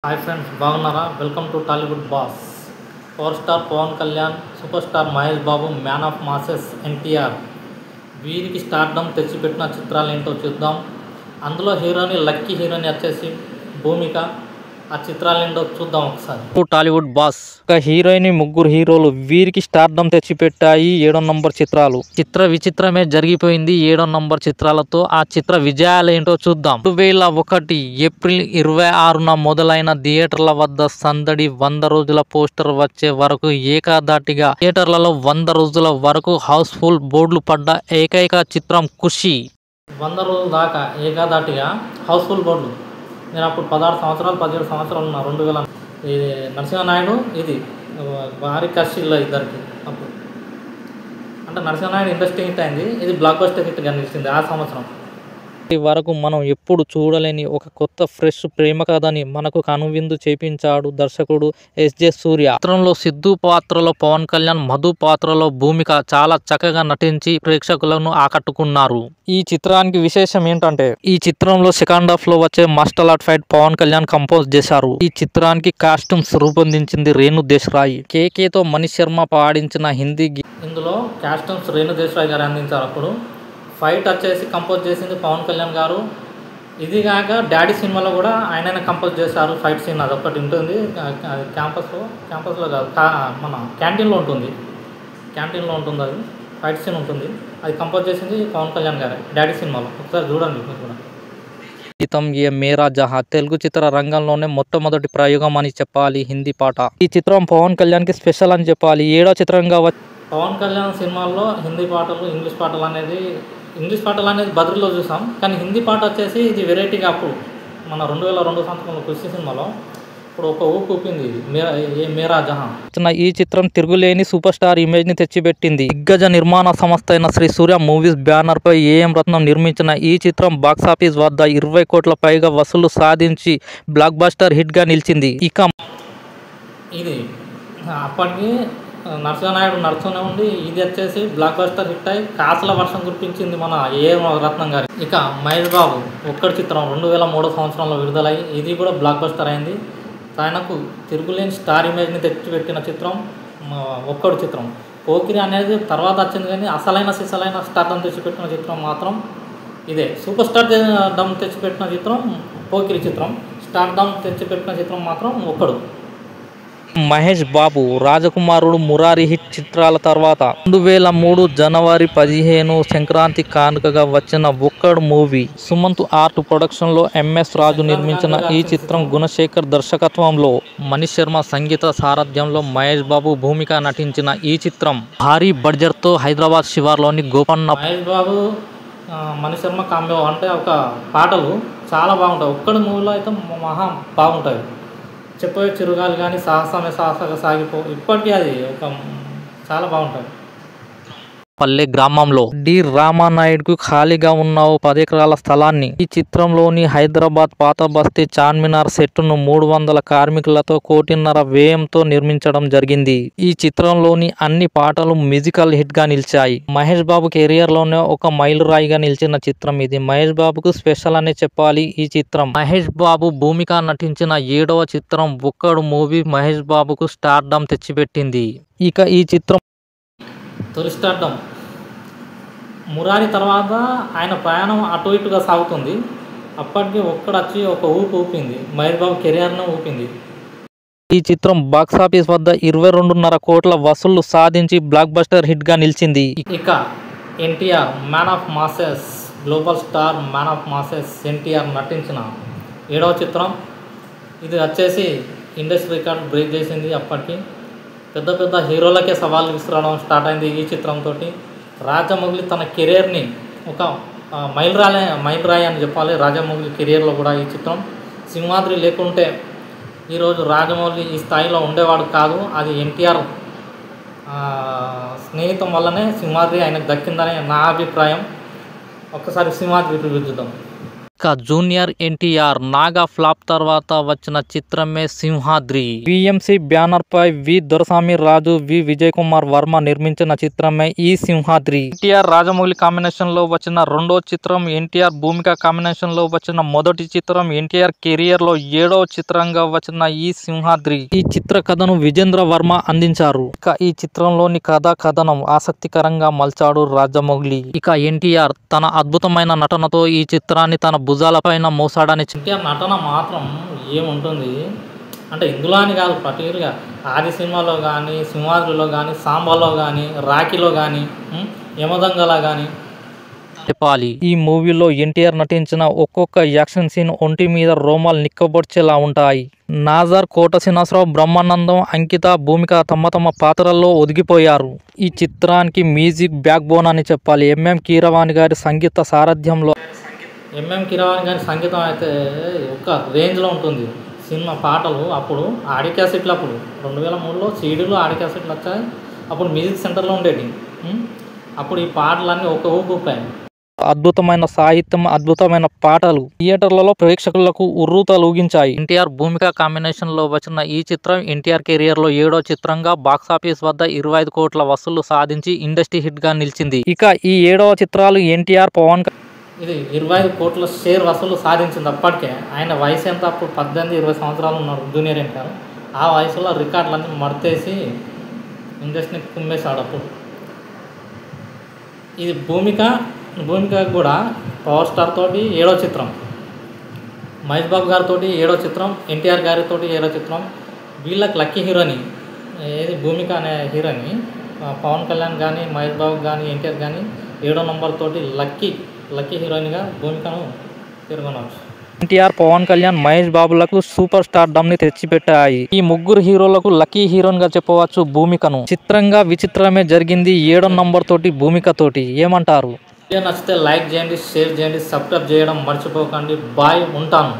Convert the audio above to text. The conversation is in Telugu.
హాయ్ ఫ్రెండ్స్, బాగున్నారా? Welcome to Tollywood boss. Power star Pawan Kalyan, super star Mahesh Babu, man of masses NTR వీరికి స్టార్డమ్ తెచ్చిపెట్టిన చిత్రాలు ఏంటో చూద్దాం. అందులో హీరోని లక్కీ హీరోని వచ్చేసి భూమిక. ఆ చిత్రాలు ఏంటో చూద్దాం ఒకసారి. టాలీవుడ్ బాస్ ఒక హీరోయిన్, ముగ్గురు హీరోలు వీరికి స్టార్డమ్ తెచ్చిపెట్టాయి 7వ నంబర్ చిత్రాలు. చిత్ర విచిత్రమే జరిగిపోయింది 7వ నంబర్ చిత్రాలతో. ఆ చిత్ర విజయాలు ఏంటో చూద్దాం. 2001 ఏప్రిల్ 26న మొదలైన థియేటర్ల వద్ద సందడి 100 రోజుల పోస్టర్ వచ్చే వరకు ఏకధాటిగా థియేటర్లలో 100 రోజుల వరకు హౌస్ఫుల్ బోర్డులు పడ్డ ఏకైక చిత్రం ఖుషి. 100 రోజుల దాకా ఏకధాటిగా హౌస్ఫుల్ బోర్డులు. నేను అప్పుడు 16 సంవత్సరాలు 17 సంవత్సరాలు ఉన్నా. 2000 ఇది నరసింహనాయుడు, ఇది భారీ ఖర్చుల్లో ఇద్దరికి. అప్పుడు అంటే నరసింహనాయుడు ఇండస్ట్రీ హిట్ అయింది, ఇది బ్లాక్ బస్టర్ హిట్గా నిలిచింది ఆ సంవత్సరం. వరకు మనం ఎప్పుడు చూడలేని ఒక కొత్త ఫ్రెష్ ప్రేమ కథని మనకు కనువిందు చేపించాడు దర్శకుడు ఎస్.జె. సూర్య. చిత్రంలో సిద్ధు పాత్రలో పవన్ కళ్యాణ్, మధు పాత్రలో భూమిక చాలా చక్కగా నటించి ప్రేక్షకులను ఆకట్టుకున్నారు. ఈ చిత్రానికి విశేషం ఏంటంటే, ఈ చిత్రంలో సెకండ్ హాఫ్ లో వచ్చే martial art fight Pawan Kalyan compose చేశారు. ఈ చిత్రానికి కాస్ట్యూమ్స్ రూపొందించింది రేణు దేశరాయ్. కేకేతో మనీష్ శర్మ పాడించిన హిందీ ఇందులో కాస్ట్యూమ్స్ రేణు దేశరాయ్ గారు అందించారు. అప్పుడు ఫైట్ వచ్చేసి కంపోజ్ చేసింది పవన్ కళ్యాణ్ గారు. ఇది కాక డాడీ సినిమాలో కూడా ఆయననే కంపోజ్ చేశారు ఫైట్ సీన్. అదొకటి ఉంటుంది క్యాంపస్లో కాదు, మన క్యాంటీన్లో ఉంటుంది. అది ఫైట్ సీన్ ఉంటుంది. అది కంపోజ్ చేసింది పవన్ కళ్యాణ్ గారే డాడీ సినిమాలో. ఒకసారి చూడండి మీరు కూడా. గీతం ఏ మేరా జహా తెలుగు చిత్ర రంగంలోనే మొట్టమొదటి ప్రయోగం అని చెప్పాలి హిందీ పాట. ఈ చిత్రం పవన్ కళ్యాణ్కి స్పెషల్ అని చెప్పాలి. 7వ చిత్రంగా పవన్ కళ్యాణ్ సినిమాల్లో హిందీ పాటలు, ఇంగ్లీష్ పాటలు అనేది బద్రీలో చూసాం. కానీ హిందీ పాట వచ్చేసి ఇది వెరైటీగా అప్పుడు మన 2002 సంవత్సరంలో ఖుషి సినిమాలో ఇప్పుడు ఒక ఊపు ఊపింది మేరా జహాన్. ఈ చిత్రం తిరుగులేని సూపర్ స్టార్ ఇమేజ్ ని తెచ్చిపెట్టింది. దిగ్గజ నిర్మాణ సంస్థ అయిన శ్రీ సూర్య మూవీస్ బ్యానర్ పై ఏఎం రత్నం నిర్మించిన ఈ చిత్రం బాక్సాఫీస్ వద్ద 20 కోట్ల పైగా వసూలు సాధించి బ్లాక్ బస్టర్ హిట్ గా నిలిచింది. ఇక ఇది అప్పటికి నరసింహనాయుడు నడుస్తూనే ఉండి ఇది వచ్చేసి బ్లాక్ బస్టర్ హిట్ అయి కాసుల వర్షం కురిపించింది మన ఏఎం రత్నం గారి. ఇక మహేష్ బాబు ఒక్కడి చిత్రం 2003 సంవత్సరంలో విడుదలై ఇది కూడా బ్లాక్ బస్టర్ అయింది. ఆయనకు తిరుగులేని స్టార్ ఇమేజ్ని తెచ్చిపెట్టిన చిత్రం ఒక్కడి చిత్రం. పోకిరి అనేది తర్వాత వచ్చింది, కానీ అసలైన స్టార్డమ్ తెచ్చిపెట్టిన చిత్రం మాత్రం ఇదే. సూపర్ స్టార్ డమ్ తెచ్చిపెట్టిన చిత్రం పోకిరి చిత్రం. స్టార్డమ్ తెచ్చిపెట్టిన చిత్రం మాత్రం ఒక్కడు. మహేష్ బాబు రాజకుమారుడు, మురారి హిట్ చిత్రాల తర్వాత 2003 జనవరి 15 సంక్రాంతి కానుకగా వచ్చిన ఒక్కడు మూవీ. సుమంత్ ఆర్ట్ ప్రొడక్షన్ లో ఎంఎస్ రాజు నిర్మించిన ఈ చిత్రం గుణశేఖర్ దర్శకత్వంలో, మనీష్ శర్మ సంగీత సారథ్యంలో మహేష్ బాబు, భూమిక నటించిన ఈ చిత్రం భారీ బడ్జెట్ తో హైదరాబాద్ శివార్లోని గోపన్న. మహేష్ బాబు, మనీష్ శర్మ కాంబో అంటే ఒక పాటలు చాలా బాగుంటాయి. ఒక్కడి మూవీలో అయితే మహా బాగుంటాయి. చెప్పే చిరుగాలు కానీ సాహసంగా సాగిపో, ఇప్పటికీ అది ఒక చాలా బాగుంటుంది. పల్లె గ్రామంలో డి రామానాయుడుకు ఖాళీగా ఉన్న 10 ఎకరాల స్థలాన్ని ఈ చిత్రంలోని హైదరాబాద్ పాత బస్తీ చార్మినార్ సెట్టును 300 కార్మికులతో 1.5 కోటి వ్యయంతో నిర్మించడం జరిగింది. ఈ చిత్రంలోని అన్ని పాటలు మ్యూజికల్ హిట్ గా నిలిచాయి. మహేష్ బాబు కెరియర్ లోనే ఒక మైలురాయిగా నిలిచిన చిత్రం ఇది. మహేష్ బాబుకు స్పెషల్ అనే చెప్పాలి ఈ చిత్రం. మహేష్ బాబు, భూమిక నటించిన 7వ చిత్రం ఒక్కడు మూవీ మహేష్ బాబుకు స్టార్డమ్ తెచ్చిపెట్టింది. ఇక ఈ చిత్రం తొలి స్టార్డమ్. మురారి తర్వాత ఆయన ప్రయాణం అటు ఇటుగా సాగుతుంది. అప్పటికి ఒక్కడు వచ్చి ఒక ఊపు ఊపింది, మహేష్ బాబు కెరియర్ను ఊపింది. ఈ చిత్రం బాక్సాఫీస్ వద్ద 22.5 కోట్ల వసూళ్లు సాధించి బ్లాక్ బస్టర్ హిట్ గా నిలిచింది. ఇక NTR, man of masses, global star man of masses NTR నటించిన 7వ చిత్రం. ఇది వచ్చేసి ఇండస్ట్రీ రికార్డ్ బ్రేక్ చేసింది. అప్పటికి పెద్ద హీరోలకే సవాళ్ళు విసిరడం స్టార్ట్ అయింది ఈ చిత్రంతో. రాజమౌళి తన కెరీర్ని ఒక మైలురాయి అని చెప్పాలి. రాజమౌళి కెరీర్లో కూడా ఈ చిత్రం. సింహాద్రి లేకుంటే ఈరోజు రాజమౌళి ఈ స్థాయిలో ఉండేవాడు కాదు. అది ఎన్టీఆర్ స్నేహితం వల్లనే సింహాద్రి ఆయనకు దక్కిందని నా అభిప్రాయం. ఒక్కసారి సింహాద్రి రివ్యూ చూద్దాం. ఇక జూనియర్ ఎన్టీఆర్ నాగా ఫ్లాప్ తర్వాత వచ్చిన చిత్రమే సింహాద్రి. విఎంసి బ్యానర్ పై వి దొరసామి రాజు, వి విజయ్ కుమార్ వర్మ నిర్మించిన చిత్రమే ఈ సింహాద్రి. ఎన్టీఆర్ రాజమౌళి కాంబినేషన్ లో వచ్చిన రెండో చిత్రం, ఎన్టీఆర్ భూమిక కాంబినేషన్ లో వచ్చిన మొదటి చిత్రం, ఎన్టీఆర్ కెరియర్ లో 7వ చిత్రంగా వచ్చిన ఈ సింహాద్రి. ఈ చిత్ర కథను విజేంద్ర వర్మ అందించారు. ఇక ఈ చిత్రంలోని కథా కథనం ఆసక్తికరంగా మలిచాడు రాజమౌళి. ఇక ఎన్టీఆర్ తన అద్భుతమైన నటనతో ఈ చిత్రాన్ని తన భుజాలపైన మోసాడని. ఎన్టీఆర్ నటన మాత్రం ఏముంటుంది అంటే ఇందులో అని కాదు, పర్టికులర్గా ఆది సినిమాలో కానీ, సింహాద్రిలో కానీ, సాంబాలో కానీ, రాఖీలో కానీ, యమదంగలా కానీ చెప్పాలి. ఈ మూవీలో ఎన్టీఆర్ నటించిన ఒక్కొక్క యాక్షన్ సీన్ ఒంటి మీద రోమాలు నిక్కబొడ్చేలా ఉంటాయి. నాజర్, కోట శ్రీనివాసరావు, బ్రహ్మానందం, అంకిత, భూమిక తమ పాత్రల్లో ఒదిగిపోయారు. ఈ చిత్రానికి మ్యూజిక్ బ్యాక్ బోన్ అని చెప్పాలి. ఎంఎం కీరవాణి గారి సంగీత సారథ్యంలో. ఎంఎం కీరవాణి గారి సంగీతం అయితే ఒక రేంజ్లో ఉంటుంది. సినిమా పాటలు అప్పుడు ఆడియో క్యాసెట్లు, అప్పుడు 2003లో సీడీలు ఆడియో క్యాసెట్లు వచ్చాయి. అప్పుడు మ్యూజిక్ సెంటర్లో ఉండేవి. అప్పుడు ఈ పాటలన్నీ ఒక ఊపాయి. అద్భుతమైన సాహిత్యం, అద్భుతమైన పాటలు థియేటర్లలో ప్రేక్షకులకు ఉర్రూతలూగించాయి. ఎన్టీఆర్ భూమిక కాంబినేషన్ లో వచ్చిన ఈ చిత్రం ఎన్టీఆర్ కెరియర్ లో 7వ చిత్రంగా బాక్సాఫీస్ వద్ద 25 కోట్ల వసూళ్లు సాధించి ఇండస్ట్రీ హిట్ గా నిలిచింది. ఇక ఈ 7వ చిత్రాలు ఎన్టీఆర్, పవన్ ఇది 25 కోట్ల షేర్ వసూలు సాధించింది. అప్పటికే ఆయన వయసు ఎంత, అప్పుడు 18-20 సంవత్సరాలు ఉన్నారు జూనియర్ ఎన్టీఆర్. ఆ వయసులో రికార్డులన్నీ మడతేసి ఇండస్ట్రీని కుమ్మేశాడు. అప్పుడు ఇది భూమిక కూడా పవర్ స్టార్ తోటి 7వ చిత్రం, మహేష్ బాబు గారితో 7వ చిత్రం, ఎన్టీఆర్ గారితో 7వ చిత్రం. వీళ్ళకి లక్కీ హీరోని ఏది భూమిక అనే హీరోని పవన్ కళ్యాణ్ కానీ, మహేష్ బాబు కానీ, ఎన్టీఆర్ కానీ 7వ నంబర్ తోటి లక్కీ హీరోయిన్గా భూమికను తిరగనవచ్చు. ఎన్టీఆర్, పవన్ కళ్యాణ్, మహేష్ బాబులకు సూపర్ స్టార్ డమ్ ని తెచ్చిపెట్టాయి. ఈ ముగ్గురు హీరోలకు లక్కీ హీరోయిన్ గా చెప్పవచ్చు భూమికను. చిత్రంగా విచిత్రమే జరిగింది 7వ నంబర్ తోటి భూమిక తోటి. ఏమంటారు? నచ్చితే లైక్ చేయండి, షేర్ చేయండి, సబ్స్క్రైబ్ చేయడం మర్చిపోకండి. బాయ్, ఉంటాను.